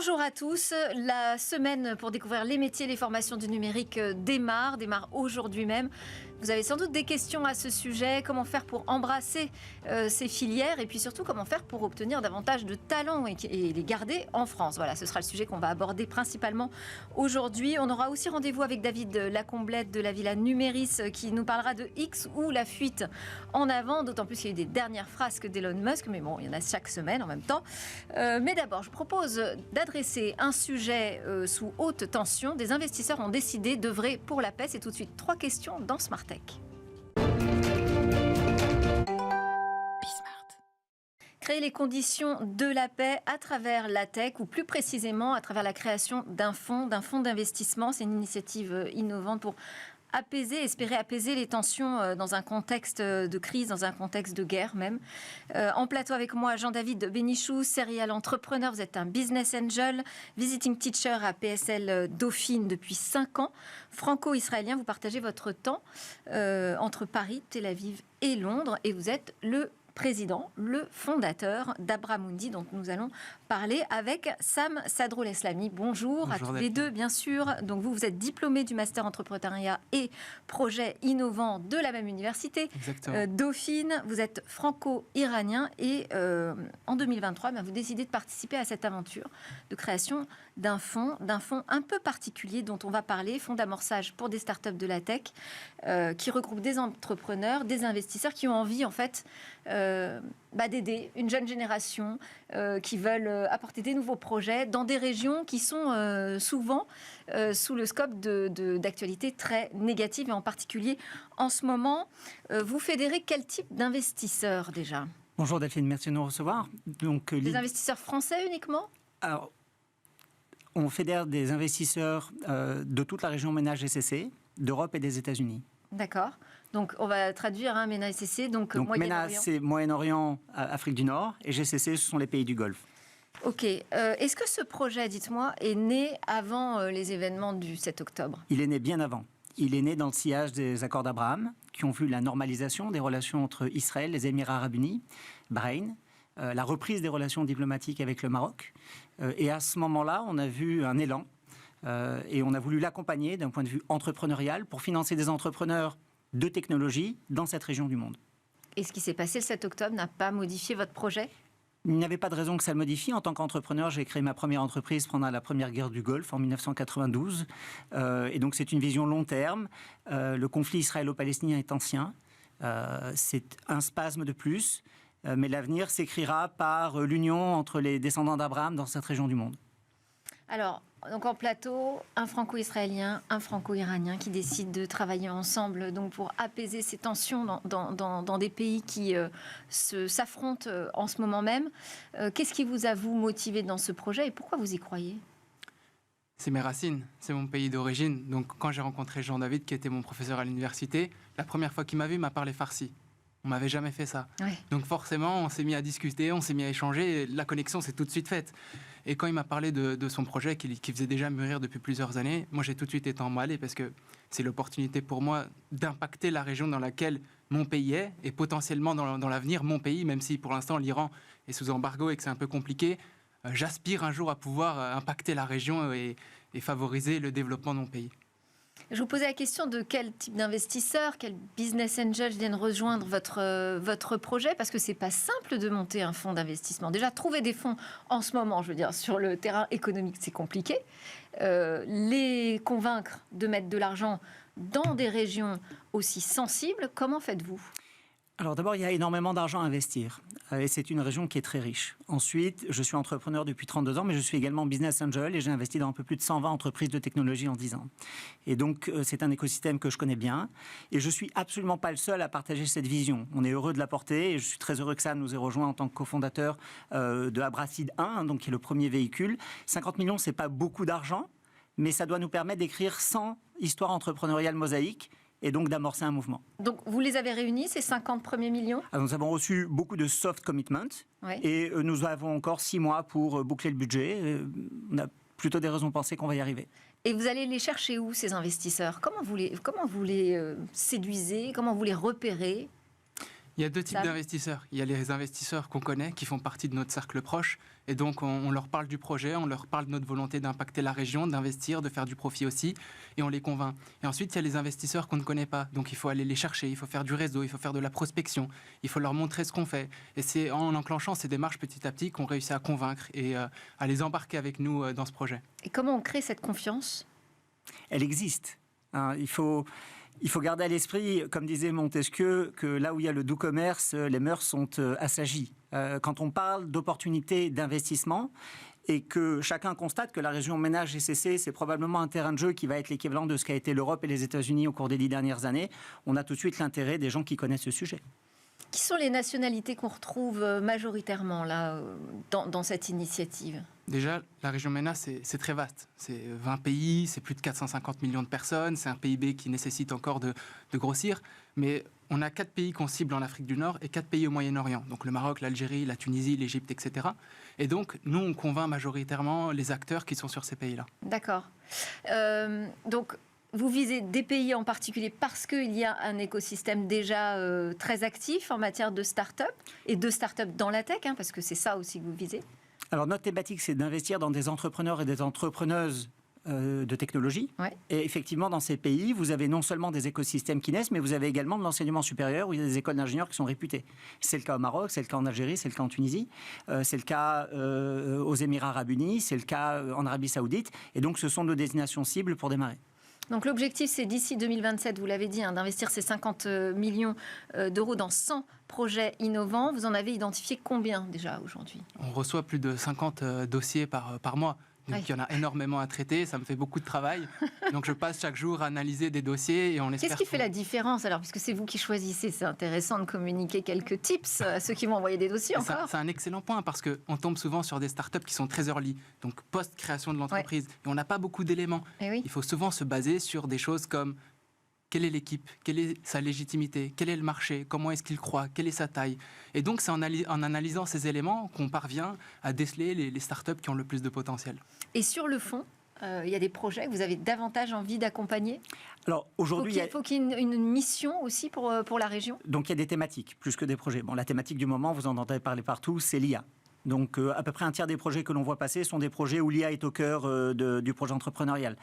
Bonjour à tous. La semaine pour découvrir les métiers et les formations du numérique démarre aujourd'hui même. Vous avez sans doute des questions à ce sujet. Comment faire pour embrasser ces filières et puis surtout comment faire pour obtenir davantage de talents et les garder en France. Voilà, ce sera le sujet qu'on va aborder principalement aujourd'hui. On aura aussi rendez-vous avec David Lacomblette de la Villa Numéris qui nous parlera de X ou la fuite en avant, d'autant plus qu'il y a eu des dernières frasques d'Elon Musk, mais bon, il y en a chaque semaine en même temps. Mais d'abord, je propose d'adresser un sujet sous haute tension. Des investisseurs ont décidé d'œuvrer pour la paix. C'est tout de suite 3 questions dans Smart Tech. Créer les conditions de la paix à travers la tech, ou plus précisément à travers la création d'un fonds d'investissement. C'est une initiative innovante pour espérer apaiser les tensions dans un contexte de crise, dans un contexte de guerre même. En plateau avec moi, Jean-David Bénichou, serial entrepreneur. Vous êtes un business angel, visiting teacher à PSL Dauphine depuis 5 ans. Franco-israélien, vous partagez votre temps entre Paris, Tel Aviv et Londres. Et vous êtes le président, le fondateur d'Abramundi, dont nous allons parler avec Sam Sadroul-Eslami. Bonjour à tous les deux, bien sûr. Donc vous êtes diplômé du Master Entrepreneuriat et Projets Innovants de la même université, Dauphine. Vous êtes franco-iranien et en 2023, vous décidez de participer à cette aventure de création d'un fonds un peu particulier dont on va parler, fonds d'amorçage pour des startups de la tech, qui regroupe des entrepreneurs, des investisseurs qui ont envie en fait d'aider une jeune génération qui veulent apporter des nouveaux projets dans des régions qui sont souvent sous le scope d'actualités très négatives, et en particulier en ce moment. Vous fédérez quel type d'investisseurs déjà ? Bonjour Delphine, merci de nous recevoir. Donc, des investisseurs français uniquement ? Alors, on fédère des investisseurs de toute la région MENA GCC, d'Europe et des États-Unis. D'accord. Donc, on va traduire MENA GCC. Donc MENA, c'est Moyen-Orient, Afrique du Nord, et GCC, ce sont les pays du Golfe. Ok. Est-ce que ce projet, dites-moi, est né avant les événements du 7 octobre ? Il est né bien avant. Il est né dans le sillage des accords d'Abraham, qui ont vu la normalisation des relations entre Israël, les Émirats arabes unis, Bahreïn, la reprise des relations diplomatiques avec le Maroc. Et à ce moment-là, on a vu un élan. Et on a voulu l'accompagner d'un point de vue entrepreneurial pour financer des entrepreneurs de technologie dans cette région du monde. Et ce qui s'est passé le 7 octobre n'a pas modifié votre projet ? Il n'y avait pas de raison que ça le modifie. En tant qu'entrepreneur, j'ai créé ma première entreprise pendant la première guerre du Golfe en 1992. Et donc c'est une vision long terme. Le conflit israélo-palestinien est ancien. C'est un spasme de plus. Mais l'avenir s'écrira par l'union entre les descendants d'Abraham dans cette région du monde. Alors, donc en plateau, un franco-israélien, un franco-iranien qui décident de travailler ensemble donc pour apaiser ces tensions dans des pays qui s'affrontent en ce moment même. Qu'est-ce qui vous a motivé dans ce projet et pourquoi vous y croyez ? C'est mes racines, c'est mon pays d'origine. Donc quand j'ai rencontré Jean-David, qui était mon professeur à l'université, la première fois qu'il m'a vu, il m'a parlé farsi. On m'avait jamais fait ça. Ouais. Donc forcément, on s'est mis à discuter, on s'est mis à échanger, et la connexion s'est tout de suite faite. Et quand il m'a parlé de son projet, qui faisait déjà mûrir depuis plusieurs années, moi j'ai tout de suite été emballé parce que c'est l'opportunité pour moi d'impacter la région dans laquelle mon pays est, et potentiellement dans l'avenir mon pays, même si pour l'instant l'Iran est sous embargo et que c'est un peu compliqué. J'aspire un jour à pouvoir impacter la région et favoriser le développement de mon pays. Je vous posais la question de quel type d'investisseurs, quel business angel viennent rejoindre votre projet, parce que c'est pas simple de monter un fonds d'investissement. Déjà, trouver des fonds en ce moment, je veux dire, sur le terrain économique, c'est compliqué. Les convaincre de mettre de l'argent dans des régions aussi sensibles, comment faites-vous ? Alors d'abord, il y a énormément d'argent à investir et c'est une région qui est très riche. Ensuite, je suis entrepreneur depuis 32 ans, mais je suis également business angel et j'ai investi dans un peu plus de 120 entreprises de technologie en 10 ans. Et donc, c'est un écosystème que je connais bien et je ne suis absolument pas le seul à partager cette vision. On est heureux de la porter et je suis très heureux que Sam nous ait rejoint en tant que cofondateur de Abracid 1, donc qui est le premier véhicule. 50 millions, ce n'est pas beaucoup d'argent, mais ça doit nous permettre d'écrire 100 histoires entrepreneuriales mosaïques et donc d'amorcer un mouvement. Donc vous les avez réunis, ces 50 premiers millions ? Alors, nous avons reçu beaucoup de soft commitments et nous avons encore 6 mois pour boucler le budget. On a plutôt des raisons de penser qu'on va y arriver. Et vous allez les chercher où, ces investisseurs ? Comment vous les séduisez ? Comment vous les repérez ? Il y a deux types d'investisseurs. Il y a les investisseurs qu'on connaît, qui font partie de notre cercle proche. Et donc, on leur parle du projet, on leur parle de notre volonté d'impacter la région, d'investir, de faire du profit aussi. Et on les convainc. Et ensuite, il y a les investisseurs qu'on ne connaît pas. Donc, il faut aller les chercher, il faut faire du réseau, il faut faire de la prospection, il faut leur montrer ce qu'on fait. Et c'est en enclenchant ces démarches petit à petit qu'on réussit à convaincre et à les embarquer avec nous dans ce projet. Et comment on crée cette confiance ? Elle existe. Il faut garder à l'esprit, comme disait Montesquieu, que là où il y a le doux commerce, les mœurs sont assagies. Quand on parle d'opportunités d'investissement et que chacun constate que la région Ménage-GCC, c'est probablement un terrain de jeu qui va être l'équivalent de ce qu'a été l'Europe et les États-Unis au cours des 10 dernières années, on a tout de suite l'intérêt des gens qui connaissent ce sujet. Qui sont les nationalités qu'on retrouve majoritairement là, dans cette initiative ? Déjà, la région MENA, c'est très vaste. C'est 20 pays, c'est plus de 450 millions de personnes, c'est un PIB qui nécessite encore de grossir. Mais on a 4 pays qu'on cible en Afrique du Nord et 4 pays au Moyen-Orient. Donc le Maroc, l'Algérie, la Tunisie, l'Égypte, etc. Et donc, nous, on convainc majoritairement les acteurs qui sont sur ces pays-là. D'accord. Donc, vous visez des pays en particulier parce qu'il y a un écosystème déjà très actif en matière de start-up et de start-up dans la tech, parce que c'est ça aussi que vous visez. Alors notre thématique, c'est d'investir dans des entrepreneurs et des entrepreneuses de technologie. Ouais. Et effectivement, dans ces pays, vous avez non seulement des écosystèmes qui naissent, mais vous avez également de l'enseignement supérieur où il y a des écoles d'ingénieurs qui sont réputées. C'est le cas au Maroc, c'est le cas en Algérie, c'est le cas en Tunisie, c'est le cas aux Émirats Arabes Unis, c'est le cas en Arabie Saoudite. Et donc, ce sont nos destinations cibles pour démarrer. Donc l'objectif, c'est d'ici 2027, vous l'avez dit, d'investir ces 50 millions d'euros dans 100 projets innovants. Vous en avez identifié combien déjà aujourd'hui ? On reçoit plus de 50 dossiers par mois. Donc, il y en a énormément à traiter, ça me fait beaucoup de travail. Donc je passe chaque jour à analyser des dossiers et on espère... Qu'est-ce qui fait la différence alors, puisque c'est vous qui choisissez? C'est intéressant de communiquer quelques tips à ceux qui vont envoyer des dossiers encore. C'est un excellent point parce qu'on tombe souvent sur des startups qui sont très early, donc post-création de l'entreprise. Et on n'a pas beaucoup d'éléments. Oui. Il faut souvent se baser sur des choses comme quelle est l'équipe, quelle est sa légitimité, quel est le marché, comment est-ce qu'il croit, quelle est sa taille. Et donc c'est en analysant ces éléments qu'on parvient à déceler les startups qui ont le plus de potentiel. Et sur le fond, il y a des projets que vous avez davantage envie d'accompagner? Alors aujourd'hui, il faut qu'il y ait une mission aussi pour la région. Donc il y a des thématiques plus que des projets. Bon, la thématique du moment, vous en entendez parler partout, c'est l'IA. Donc à peu près un tiers des projets que l'on voit passer sont des projets où l'IA est au cœur du projet entrepreneurial.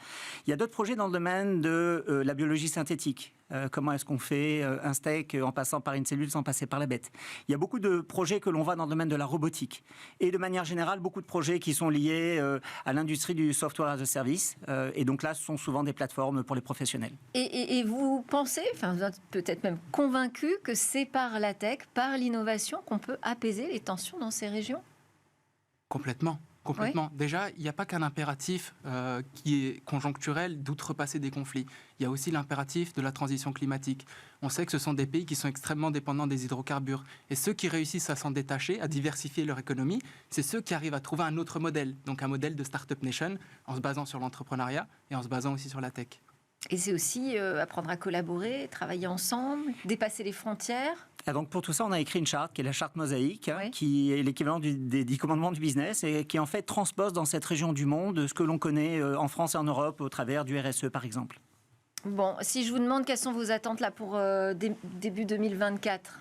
Il y a d'autres projets dans le domaine de la biologie synthétique. Comment est-ce qu'on fait un steak en passant par une cellule sans passer par la bête? Il y a beaucoup de projets que l'on voit dans le domaine de la robotique. Et de manière générale, beaucoup de projets qui sont liés à l'industrie du software as a service. Et donc là, ce sont souvent des plateformes pour les professionnels. Et vous pensez, enfin vous êtes peut-être même convaincu que c'est par la tech, par l'innovation qu'on peut apaiser les tensions dans ces régions? Complètement. Oui. Déjà, il n'y a pas qu'un impératif qui est conjoncturel d'outrepasser des conflits. Il y a aussi l'impératif de la transition climatique. On sait que ce sont des pays qui sont extrêmement dépendants des hydrocarbures. Et ceux qui réussissent à s'en détacher, à diversifier leur économie, c'est ceux qui arrivent à trouver un autre modèle. Donc un modèle de Startup Nation en se basant sur l'entrepreneuriat et en se basant aussi sur la tech. Et c'est aussi apprendre à collaborer, travailler ensemble, dépasser les frontières. Et donc pour tout ça, on a écrit une charte qui est la charte Mosaïque, oui, qui est l'équivalent des 10 commandements du business et qui en fait transpose dans cette région du monde ce que l'on connaît en France et en Europe au travers du RSE par exemple. Bon, si je vous demande quelles sont vos attentes là pour début 2024 ?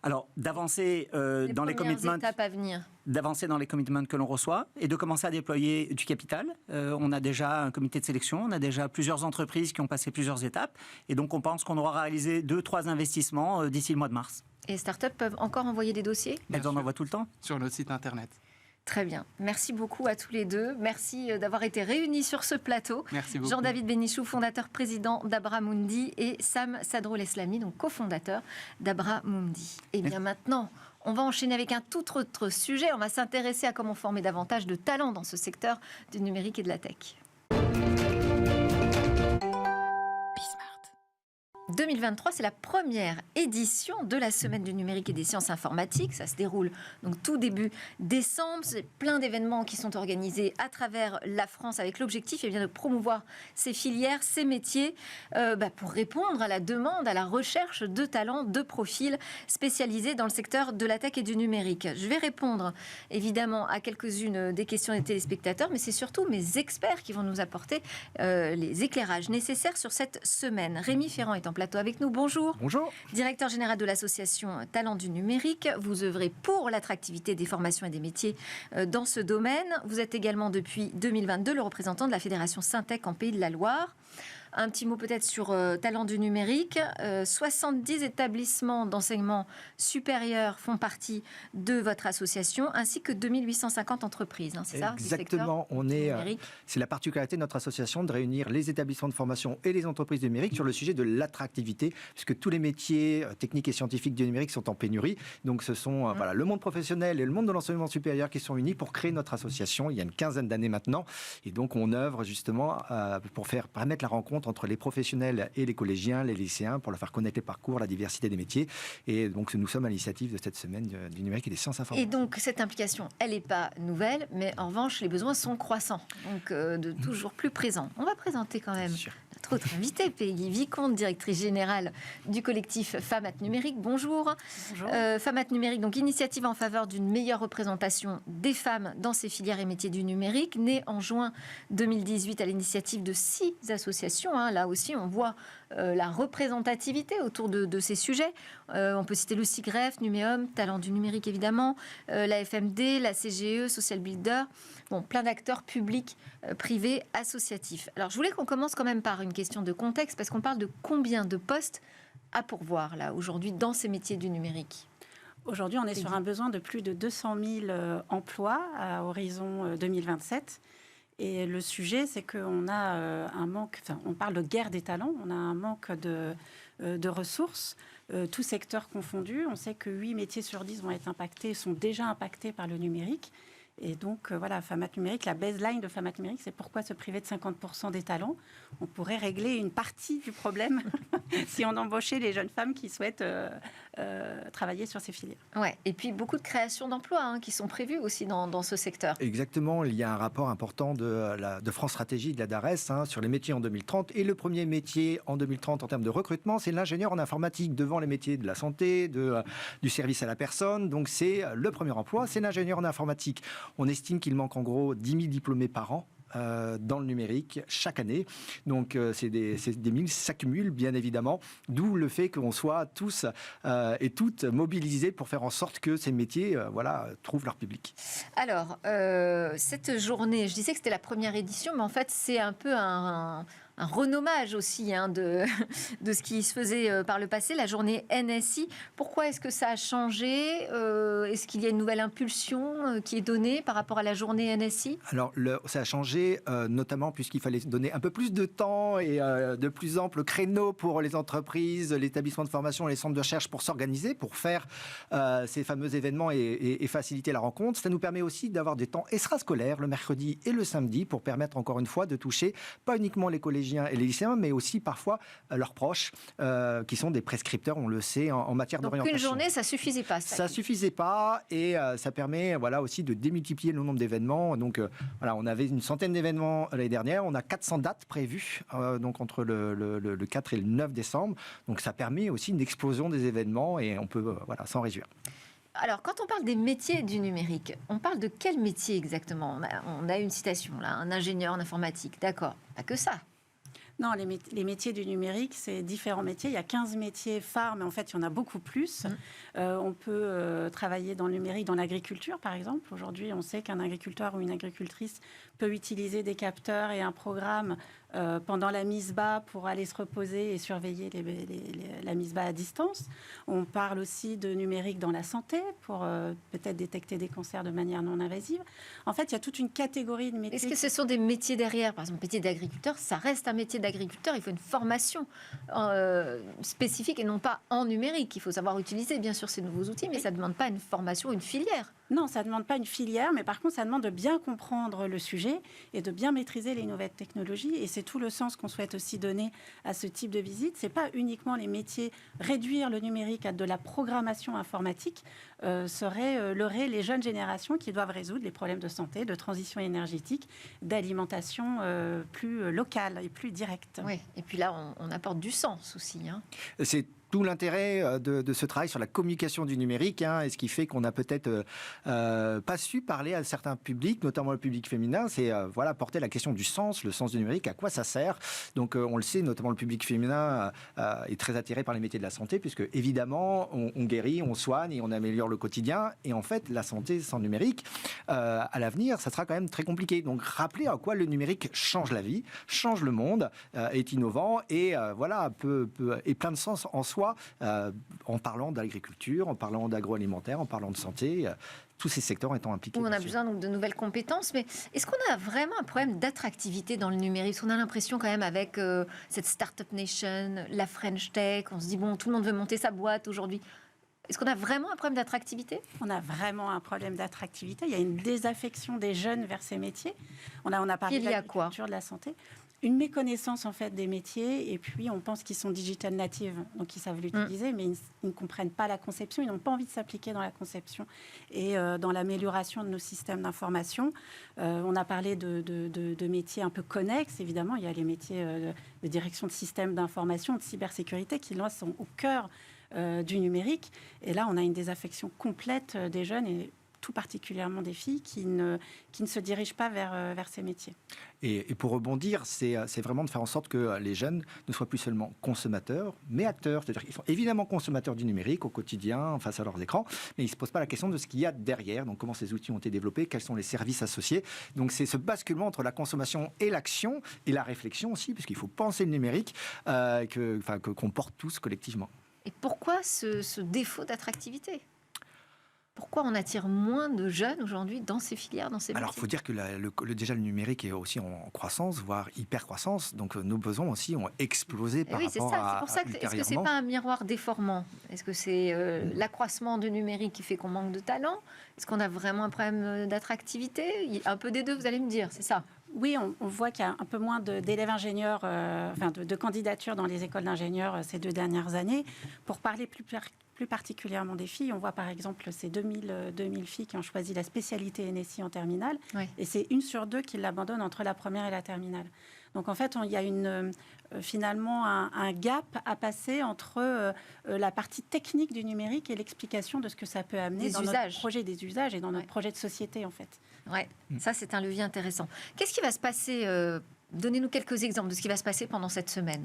Alors, d'avancer dans les commitments, étapes à venir. D'avancer dans les commitments que l'on reçoit et de commencer à déployer du capital. On a déjà un comité de sélection, on a déjà plusieurs entreprises qui ont passé plusieurs étapes. Et donc, on pense qu'on aura réalisé 2-3 investissements d'ici le mois de mars. Et les startups peuvent encore envoyer des dossiers? Elles en envoient tout le temps. Sur notre site internet. Très bien. Merci beaucoup à tous les deux. Merci d'avoir été réunis sur ce plateau. Merci beaucoup. Jean-David Bénichou, fondateur-président d'Abramundi, et Sam Sadroul-Eslami, donc cofondateur d'Abramundi. Et bien maintenant, on va enchaîner avec un tout autre sujet. On va s'intéresser à comment former davantage de talents dans ce secteur du numérique et de la tech. 2023, c'est la première édition de la Semaine du numérique et des sciences informatiques. Ça se déroule donc tout début décembre. C'est plein d'événements qui sont organisés à travers la France avec l'objectif de promouvoir ces filières, ces métiers pour répondre à la demande, à la recherche de talents, de profils spécialisés dans le secteur de la tech et du numérique. Je vais répondre évidemment à quelques-unes des questions des téléspectateurs, mais c'est surtout mes experts qui vont nous apporter les éclairages nécessaires sur cette semaine. Rémi Ferrand est en plateau avec nous. Bonjour. Bonjour. Directeur général de l'association Talents du numérique. Vous œuvrez pour l'attractivité des formations et des métiers dans ce domaine. Vous êtes également depuis 2022 le représentant de la Fédération Syntec en Pays de la Loire. Un petit mot peut-être sur Talents du numérique. 70 établissements d'enseignement supérieur font partie de votre association, ainsi que 2850 entreprises. Hein, c'est ça? Exactement. C'est la particularité de notre association de réunir les établissements de formation et les entreprises numériques sur le sujet de l'attractivité, puisque tous les métiers techniques et scientifiques du numérique sont en pénurie. Donc ce sont le monde professionnel et le monde de l'enseignement supérieur qui sont unis pour créer notre association il y a une quinzaine d'années maintenant. Et donc on œuvre justement pour permettre la rencontre entre les professionnels et les collégiens, les lycéens, pour leur faire connaître les parcours, la diversité des métiers. Et donc, nous sommes à l'initiative de cette semaine du numérique et des sciences informatiques. Et donc, cette implication, elle n'est pas nouvelle, mais en revanche, les besoins sont croissants, donc de toujours plus présents. On va présenter quand même notre autre invitée, Peggy Vicomte, directrice générale du collectif FAMAT Numérique. Bonjour. Bonjour. FAMAT Numérique, donc initiative en faveur d'une meilleure représentation des femmes dans ces filières et métiers du numérique, née en juin 2018 à l'initiative de 6 associations. Là aussi, on voit la représentativité autour de ces sujets. On peut citer le SIGREF, Numéum, Talents du numérique évidemment, la FMD, la CGE, Social Builder, plein d'acteurs publics, privés, associatifs. Alors je voulais qu'on commence quand même par une question de contexte, parce qu'on parle de combien de postes à pourvoir là aujourd'hui dans ces métiers du numérique. Aujourd'hui, on est sur un besoin de plus de 200 000 emplois à horizon 2027. Et le sujet, c'est qu'on a un manque, on parle de guerre des talents, on a un manque de ressources, tous secteurs confondus. On sait que 8 métiers sur 10 vont être impactés, sont déjà impactés par le numérique. Et donc, FAMAT Numérique, la baseline de FAMAT Numérique, c'est pourquoi se priver de 50% des talents. On pourrait régler une partie du problème si on embauchait les jeunes femmes qui souhaitent travailler sur ces filières. Ouais. Et puis, beaucoup de créations d'emplois qui sont prévues aussi dans ce secteur. Exactement. Il y a un rapport important de France Stratégie, de la DARES, sur les métiers en 2030. Et le premier métier en 2030 en termes de recrutement, c'est l'ingénieur en informatique, devant les métiers de la santé, du service à la personne. Donc, c'est le premier emploi, c'est l'ingénieur en informatique. On estime qu'il manque en gros 10 000 diplômés par an dans le numérique chaque année. Donc, c'est des milles s'accumulent, bien évidemment, d'où le fait qu'on soit tous et toutes mobilisés pour faire en sorte que ces métiers trouvent leur public. Alors, cette journée, je disais que c'était la première édition, mais en fait, c'est un peu un renommage aussi de ce qui se faisait par le passé, la journée NSI. Pourquoi est-ce que ça a changé? Est-ce qu'il y a une nouvelle impulsion qui est donnée par rapport à la journée NSI? Alors, ça a changé, notamment puisqu'il fallait donner un peu plus de temps et de plus amples créneaux pour les entreprises, les établissements de formation et les centres de recherche pour s'organiser, pour faire ces fameux événements et faciliter la rencontre. Ça nous permet aussi d'avoir des temps extrascolaires le mercredi et le samedi pour permettre encore une fois de toucher pas uniquement les collégiens et les lycéens, mais aussi parfois leurs proches, qui sont des prescripteurs, on le sait, en matière d'orientation. Donc une journée, ça suffisait pas. Ça suffisait pas, et ça permet aussi de démultiplier le nombre d'événements. Donc on avait une centaine d'événements l'année dernière, on a 400 dates prévues, donc entre le 4 et le 9 décembre. Donc ça permet aussi une explosion des événements, et on peut s'en réjouir. Alors, quand on parle des métiers du numérique, on parle de quel métier exactement? On a une citation là, un ingénieur en informatique, d'accord, pas que ça. Non, les métiers du numérique, c'est différents métiers. Il y a 15 métiers phares, mais en fait, il y en a beaucoup plus. On peut travailler dans le numérique, dans l'agriculture, par exemple. Aujourd'hui, on sait qu'un agriculteur ou une agricultrice peut utiliser des capteurs et un programme pendant la mise bas pour aller se reposer et surveiller la mise bas à distance. On parle aussi de numérique dans la santé pour peut-être détecter des cancers de manière non invasive. En fait, il y a toute une catégorie de métiers. Est-ce que ce sont des métiers derrière? Par exemple, métier d'agriculteur, ça reste un métier d'agriculteur. Il faut une formation spécifique et non pas en numérique. Il faut savoir utiliser, bien sûr, ces nouveaux outils, mais ça ne demande pas une formation, une filière. Non, ça ne demande pas une filière, mais par contre, ça demande de bien comprendre le sujet et de bien maîtriser les nouvelles technologies. Et c'est tout le sens qu'on souhaite aussi donner à ce type de visite. Ce n'est pas uniquement les métiers. Réduire le numérique à de la programmation informatique serait leurrer les jeunes générations qui doivent résoudre les problèmes de santé, de transition énergétique, d'alimentation plus locale et plus directe. Oui, et puis là, on apporte du sens aussi. C'est tout l'intérêt de ce travail sur la communication du numérique, et ce qui fait qu'on a peut-être pas su parler à certains publics, notamment le public féminin, c'est porter la question du sens, le sens du numérique, à quoi ça sert. Donc on le sait, notamment le public féminin est très attiré par les métiers de la santé, puisque évidemment on guérit, on soigne et on améliore le quotidien. Et en fait, la santé sans numérique, à l'avenir, ça sera quand même très compliqué. Donc rappeler à quoi le numérique change la vie, change le monde, est innovant et et plein de sens en soi, en parlant d'agriculture, en parlant d'agroalimentaire, en parlant de santé, tous ces secteurs étant impliqués. On a besoin donc de nouvelles compétences, mais est-ce qu'on a vraiment un problème d'attractivité dans le numérique? Parce qu'on a l'impression quand même avec cette Startup Nation, la French Tech, on se dit bon, tout le monde veut monter sa boîte aujourd'hui. Est-ce qu'on a vraiment un problème d'attractivité? On a vraiment un problème d'attractivité. Il y a une désaffection des jeunes vers ces métiers. On a parlé de l'agriculture, de la santé. Une méconnaissance en fait des métiers, et puis on pense qu'ils sont digital natives, donc ils savent l'utiliser, mais ils ne comprennent pas la conception, ils n'ont pas envie de s'appliquer dans la conception et dans l'amélioration de nos systèmes d'information. On a parlé de métiers un peu connexes, évidemment, il y a les métiers de direction de systèmes d'information, de cybersécurité, qui là sont au cœur du numérique, et là on a une désaffection complète des jeunes, et tout particulièrement des filles qui ne se dirigent pas vers ces métiers. Et pour rebondir, c'est vraiment de faire en sorte que les jeunes ne soient plus seulement consommateurs, mais acteurs. C'est-à-dire qu'ils sont évidemment consommateurs du numérique au quotidien, face à leurs écrans, mais ils ne se posent pas la question de ce qu'il y a derrière. Donc comment ces outils ont été développés, quels sont les services associés. Donc c'est ce basculement entre la consommation et l'action, et la réflexion aussi, puisqu'il faut penser le numérique, qu'on porte tous collectivement. Et pourquoi ce défaut d'attractivité ? Pourquoi on attire moins de jeunes aujourd'hui dans ces filières, dans ces métiers ? Alors, il faut dire que déjà le numérique est aussi en croissance, voire hyper-croissance. Donc, nos besoins aussi ont explosé par rapport à... C'est pour ça que, est-ce que ce n'est pas un miroir déformant ? Est-ce que c'est l'accroissement du numérique qui fait qu'on manque de talent ? Est-ce qu'on a vraiment un problème d'attractivité ? Un peu des deux, vous allez me dire, c'est ça ? Oui, on voit qu'il y a un peu moins d'élèves ingénieurs, de candidatures dans les écoles d'ingénieurs ces 2 dernières années. Pour parler plus particulièrement des filles, on voit par exemple ces 2000 filles qui ont choisi la spécialité NSI en terminale, et c'est 1 sur 2 qui l'abandonne entre la première et la terminale. Donc en fait, il y a finalement un gap à passer entre la partie technique du numérique et l'explication de ce que ça peut amener dans notre projet des usages et dans notre projet de société en fait. Ouais, ça c'est un levier intéressant. Qu'est-ce qui va se passer Donnez-nous quelques exemples de ce qui va se passer pendant cette semaine.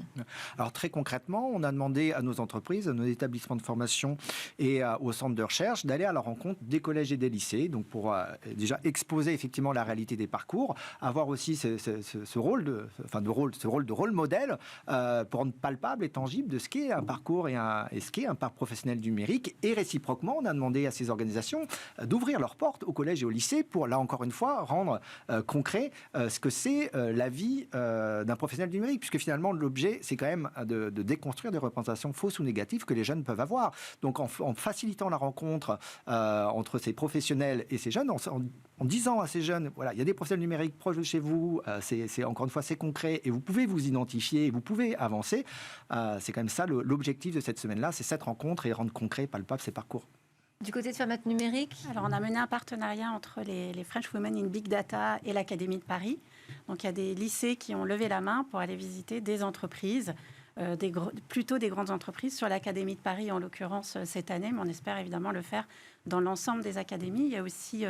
Alors très concrètement, on a demandé à nos entreprises, à nos établissements de formation et aux centres de recherche d'aller à la rencontre des collèges et des lycées, donc pour déjà exposer effectivement la réalité des parcours, avoir aussi ce rôle de rôle modèle pour rendre palpable et tangible de ce qu'est un parcours et ce qu'est un parcours professionnel numérique. Et réciproquement, on a demandé à ces organisations d'ouvrir leurs portes au collège et au lycée pour, là encore une fois, rendre concret ce que c'est la vie d'un professionnel du numérique, puisque finalement l'objet c'est quand même de déconstruire des représentations fausses ou négatives que les jeunes peuvent avoir. Donc en facilitant la rencontre entre ces professionnels et ces jeunes, en disant à ces jeunes, voilà, il y a des professionnels numériques proches de chez vous, c'est encore une fois c'est concret et vous pouvez vous identifier, vous pouvez avancer. C'est quand même ça l'objectif de cette semaine-là, c'est cette rencontre et rendre concret, palpable ces parcours. Du côté de Fermat Numérique ? Alors, on a mené un partenariat entre les French Women in Big Data et l'Académie de Paris. Donc, il y a des lycées qui ont levé la main pour aller visiter des entreprises, plutôt des grandes entreprises, sur l'Académie de Paris, en l'occurrence, cette année, mais on espère évidemment le faire dans l'ensemble des académies. Il y a aussi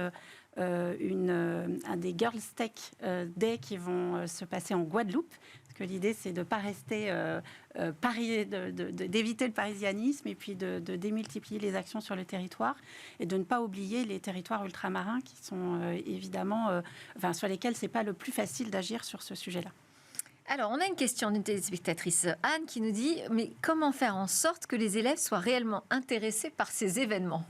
un des Girls Tech Day qui vont se passer en Guadeloupe. Que l'idée, c'est de ne pas rester d'éviter le parisianisme et puis de démultiplier les actions sur le territoire et de ne pas oublier les territoires ultramarins qui sont évidemment, sur lesquels c'est pas le plus facile d'agir sur ce sujet-là. Alors, on a une question d'une téléspectatrice, Anne, qui nous dit « Mais comment faire en sorte que les élèves soient réellement intéressés par ces événements ?»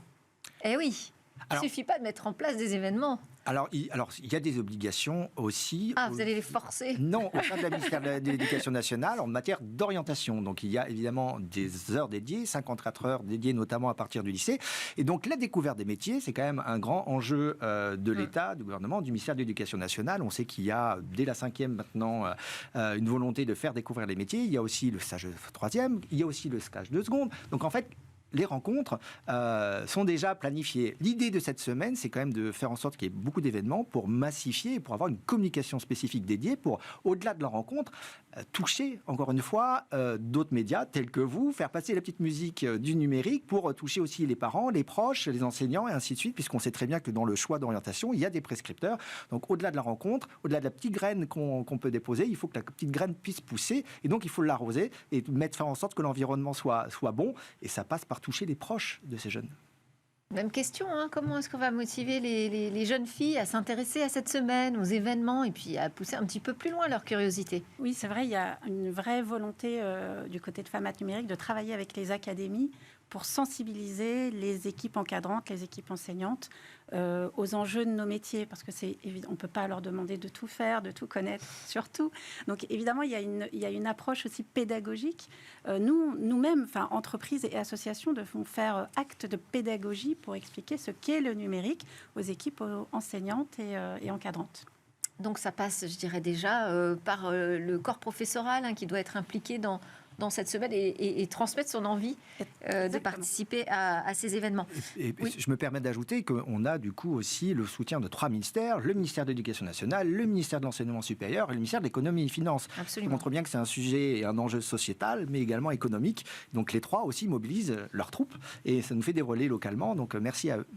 Eh oui, il ne suffit pas de mettre en place des événements. Alors, il y a des obligations aussi. Ah, vous allez les forcer ? Non, au sein de la ministère de l'Éducation nationale, en matière d'orientation. Donc, il y a évidemment des heures dédiées, 54 heures dédiées notamment à partir du lycée. Et donc, la découverte des métiers, c'est quand même un grand enjeu de l'État, du gouvernement, du ministère de l'Éducation nationale. On sait qu'il y a, dès la 5e maintenant, une volonté de faire découvrir les métiers. Il y a aussi le stage de 3e, il y a aussi le stage de seconde. Donc, en fait, les rencontres sont déjà planifiées. L'idée de cette semaine, c'est quand même de faire en sorte qu'il y ait beaucoup d'événements pour massifier et pour avoir une communication spécifique dédiée pour, au-delà de la rencontre, toucher, encore une fois, d'autres médias tels que vous, faire passer la petite musique du numérique pour toucher aussi les parents, les proches, les enseignants et ainsi de suite, puisqu'on sait très bien que dans le choix d'orientation, il y a des prescripteurs. Donc, au-delà de la rencontre, au-delà de la petite graine qu'on peut déposer, il faut que la petite graine puisse pousser et donc il faut l'arroser et faire en sorte que l'environnement soit bon et ça passe par toucher les proches de ces jeunes. Même question, hein, comment est-ce qu'on va motiver les jeunes filles à s'intéresser à cette semaine, aux événements, et puis à pousser un petit peu plus loin leur curiosité? Oui, c'est vrai, il y a une vraie volonté du côté de Famat Numérique de travailler avec les académies pour sensibiliser les équipes encadrantes, les équipes enseignantes aux enjeux de nos métiers, parce que c'est évident, on ne peut pas leur demander de tout faire, de tout connaître, surtout. Donc évidemment, il y a une approche aussi pédagogique. Nous-mêmes, enfin entreprises et associations, devons faire acte de pédagogie pour expliquer ce qu'est le numérique aux équipes enseignantes et encadrantes. Donc ça passe, je dirais déjà, par le corps professoral qui doit être impliqué dans cette semaine et transmettre son envie de participer à ces événements. Et oui. Je me permets d'ajouter qu'on a du coup aussi le soutien de 3 ministères, le ministère de l'Éducation nationale, le ministère de l'Enseignement supérieur et le ministère de l'Économie et des Finances. Absolument. Ça montre bien que c'est un sujet et un enjeu sociétal, mais également économique. Donc les 3 aussi mobilisent leurs troupes et ça nous fait des relais localement. Donc merci à eux.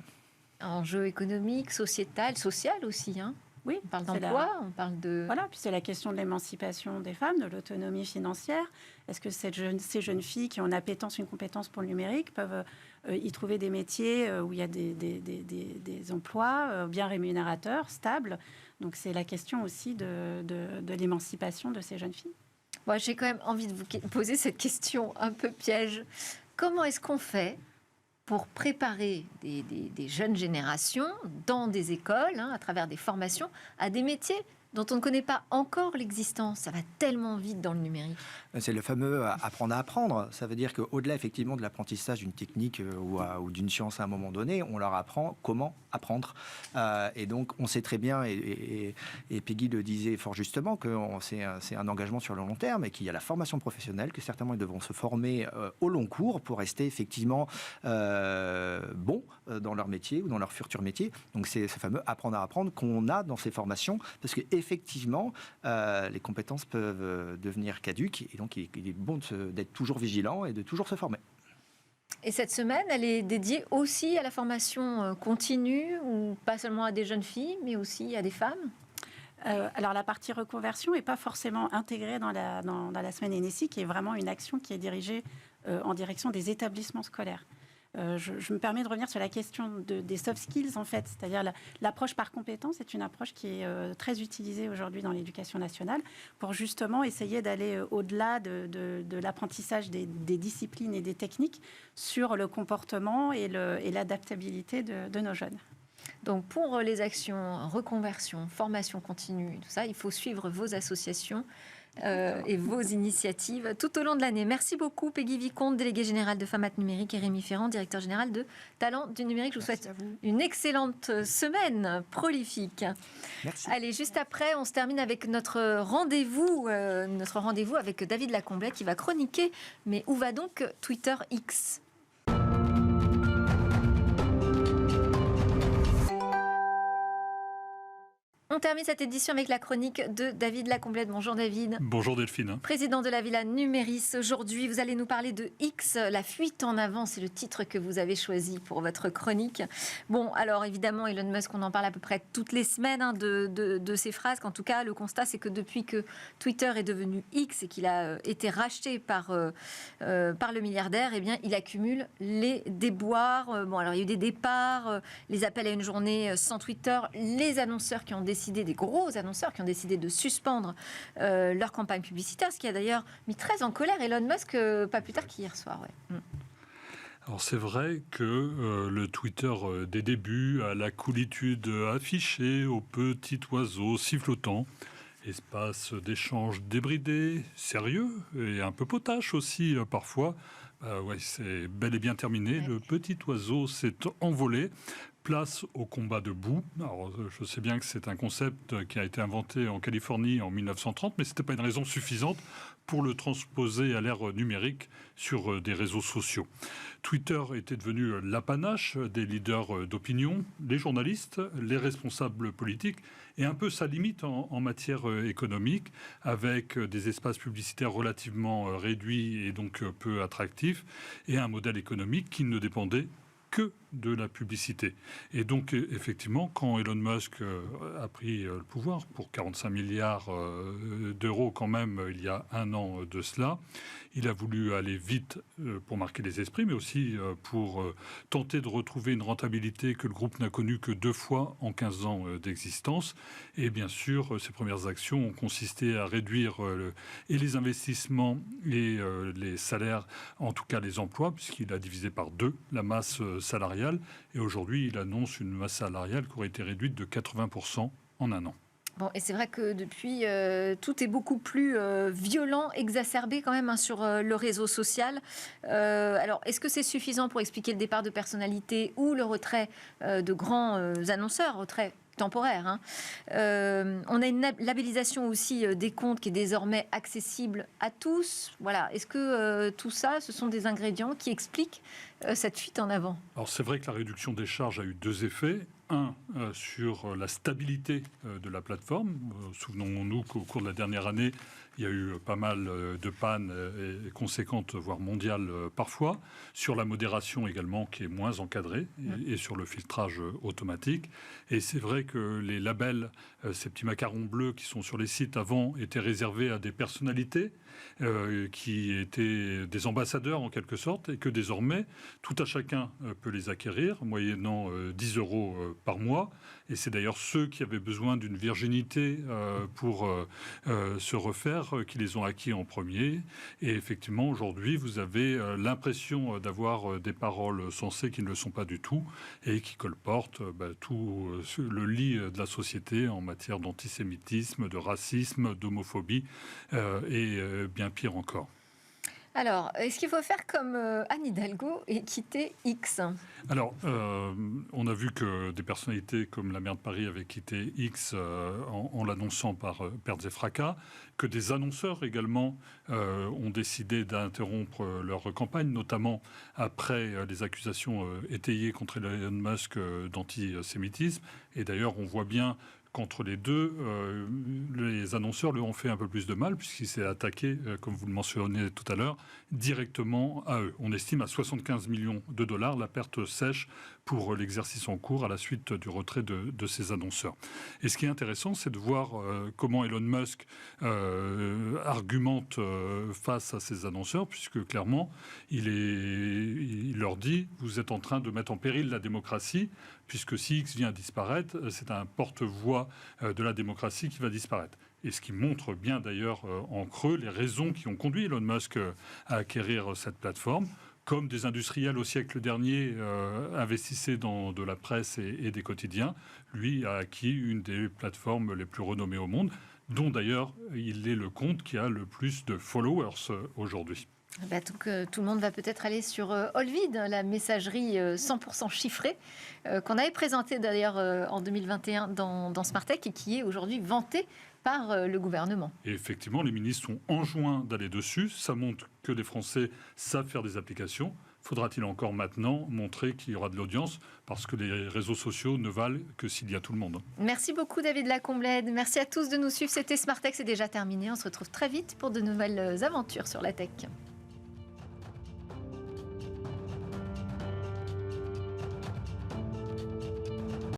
Enjeu économique, sociétal, social aussi, hein. Oui, on parle d'emploi, on parle de... Voilà, puis c'est la question de l'émancipation des femmes, de l'autonomie financière. Est-ce que ces jeunes filles qui ont une appétence, une compétence pour le numérique peuvent y trouver des métiers où il y a des emplois bien rémunérateurs, stables? Donc c'est la question aussi de l'émancipation de ces jeunes filles. Moi, j'ai quand même envie de vous poser cette question un peu piège. Comment est-ce qu'on fait pour préparer des jeunes générations dans des écoles, à travers des formations, à des métiers dont on ne connaît pas encore l'existence? Ça va tellement vite dans le numérique. C'est le fameux apprendre à apprendre. Ça veut dire qu'au-delà effectivement de l'apprentissage d'une technique ou d'une science à un moment donné, on leur apprend comment apprendre. Et donc on sait très bien, et Peggy le disait fort justement, que c'est un engagement sur le long terme et qu'il y a la formation professionnelle, que certainement ils devront se former au long cours pour rester effectivement bons dans leur métier ou dans leur futur métier. Donc c'est ce fameux apprendre à apprendre qu'on a dans ces formations, parce qu'effectivement les compétences peuvent devenir caduques. Et donc, il est bon d'être toujours vigilant et de toujours se former. Et cette semaine, elle est dédiée aussi à la formation continue, ou pas seulement à des jeunes filles, mais aussi à des femmes? Alors, la partie reconversion n'est pas forcément intégrée dans la semaine NSI, qui est vraiment une action qui est dirigée en direction des établissements scolaires. Je me permets de revenir sur la question des soft skills, en fait. C'est-à-dire l'approche par compétence est une approche qui est très utilisée aujourd'hui dans l'éducation nationale pour justement essayer d'aller au-delà de l'apprentissage des disciplines et des techniques sur le comportement et l'adaptabilité de nos jeunes. Donc pour les actions reconversion, formation continue, tout ça, il faut suivre vos associations et vos initiatives tout au long de l'année. Merci beaucoup Peggy Vicomte, déléguée générale de Famat Numérique, et Rémi Ferrand, directeur général de Talents du Numérique. Je vous souhaite une excellente semaine prolifique. Merci. Allez, juste après, on se termine avec notre rendez-vous avec David Lacomblet qui va chroniquer. Mais où va donc Twitter X ? On termine cette édition avec la chronique de David Lacomblet. Bonjour David. Bonjour Delphine. Président de la Villa Numéris. Aujourd'hui, vous allez nous parler de X, la fuite en avant. C'est le titre que vous avez choisi pour votre chronique. Bon, alors évidemment, Elon Musk, on en parle à peu près toutes les semaines de ces phrases. En tout cas, le constat, c'est que depuis que Twitter est devenu X et qu'il a été racheté par le milliardaire, eh bien, il accumule les déboires. Bon, alors il y a eu des départs, les appels à une journée sans Twitter, les annonceurs qui ont décidé, des gros annonceurs qui ont décidé de suspendre leur campagne publicitaire, ce qui a d'ailleurs mis très en colère Elon Musk, pas plus tard qu'hier soir. Ouais. Alors c'est vrai que le Twitter des débuts, à la coolitude affichée, au petit oiseau sifflotant, espace d'échange débridé, sérieux et un peu potache aussi parfois, ouais, c'est bel et bien terminé. Ouais. Le petit oiseau s'est envolé. Place au combat debout. Alors, je sais bien que c'est un concept qui a été inventé en Californie en 1930, mais ce n'était pas une raison suffisante pour le transposer à l'ère numérique sur des réseaux sociaux. Twitter était devenu l'apanage des leaders d'opinion, les journalistes, les responsables politiques, et un peu sa limite en matière économique, avec des espaces publicitaires relativement réduits et donc peu attractifs, et un modèle économique qui ne dépendait que de la publicité. Et donc, effectivement, quand Elon Musk a pris le pouvoir pour 45 milliards d'euros quand même il y a un an de cela, il a voulu aller vite pour marquer les esprits, mais aussi pour tenter de retrouver une rentabilité que le groupe n'a connue que 2 fois en 15 ans d'existence. Et bien sûr, ses premières actions ont consisté à réduire et les investissements et les salaires, en tout cas les emplois, puisqu'il a divisé par 2 la masse salariale. Et aujourd'hui, il annonce une masse salariale qui aurait été réduite de 80% en un an. Bon, et c'est vrai que depuis, tout est beaucoup plus violent, exacerbé quand même sur le réseau social. Alors, est-ce que c'est suffisant pour expliquer le départ de personnalités ou le retrait de grands annonceurs, retrait temporaire, hein. On a une labellisation aussi des comptes qui est désormais accessible à tous. Voilà. Est-ce que tout ça, ce sont des ingrédients qui expliquent cette fuite en avant? Alors c'est vrai que la réduction des charges a eu 2 effets. Un, sur la stabilité de la plateforme. Souvenons-nous qu'au cours de la dernière année, il y a eu pas mal de pannes conséquentes, voire mondiales parfois. Sur la modération également, qui est moins encadrée, et sur le filtrage automatique. Et c'est vrai que les labels, ces petits macarons bleus qui sont sur les sites avant, étaient réservés à des personnalités qui étaient des ambassadeurs en quelque sorte, et que désormais, tout à chacun peut les acquérir, moyennant 10 euros par mois. Et c'est d'ailleurs ceux qui avaient besoin d'une virginité pour se refaire qui les ont acquis en premier. Et effectivement, aujourd'hui, vous avez l'impression d'avoir des paroles sensées qui ne le sont pas du tout et qui colportent tout le lit de la société en matière d'antisémitisme, de racisme, d'homophobie et bien pire encore. Alors, est-ce qu'il faut faire comme Anne Hidalgo et quitter X? Alors, on a vu que des personnalités comme la maire de Paris avaient quitté X en l'annonçant par pertes et fracas, que des annonceurs également ont décidé d'interrompre leur campagne, notamment après les accusations étayées contre Elon Musk d'antisémitisme. Et d'ailleurs, on voit bien qu'entre les deux, les annonceurs lui ont fait un peu plus de mal, puisqu'il s'est attaqué, comme vous le mentionnez tout à l'heure, directement à eux. On estime à 75 millions de dollars la perte sèche pour l'exercice en cours à la suite du retrait de ces annonceurs. Et ce qui est intéressant, c'est de voir comment Elon Musk argumente face à ces annonceurs, puisque clairement, il leur dit « vous êtes en train de mettre en péril la démocratie », puisque si X vient disparaître, c'est un porte-voix de la démocratie qui va disparaître. Et ce qui montre bien d'ailleurs en creux les raisons qui ont conduit Elon Musk à acquérir cette plateforme. Comme des industriels au siècle dernier investissaient dans de la presse et des quotidiens, lui a acquis une des plateformes les plus renommées au monde, dont d'ailleurs il est le compte qui a le plus de followers aujourd'hui. Donc, tout le monde va peut-être aller sur Olvid, la messagerie 100% chiffrée, qu'on avait présentée d'ailleurs en 2021 dans Smartech et qui est aujourd'hui vantée par le gouvernement. Et effectivement, les ministres sont enjoints d'aller dessus. Ça montre que les Français savent faire des applications. Faudra-t-il encore maintenant montrer qu'il y aura de l'audience, parce que les réseaux sociaux ne valent que s'il y a tout le monde. Merci beaucoup David Lacomblède. Merci à tous de nous suivre. C'était Smartech, c'est déjà terminé. On se retrouve très vite pour de nouvelles aventures sur la tech.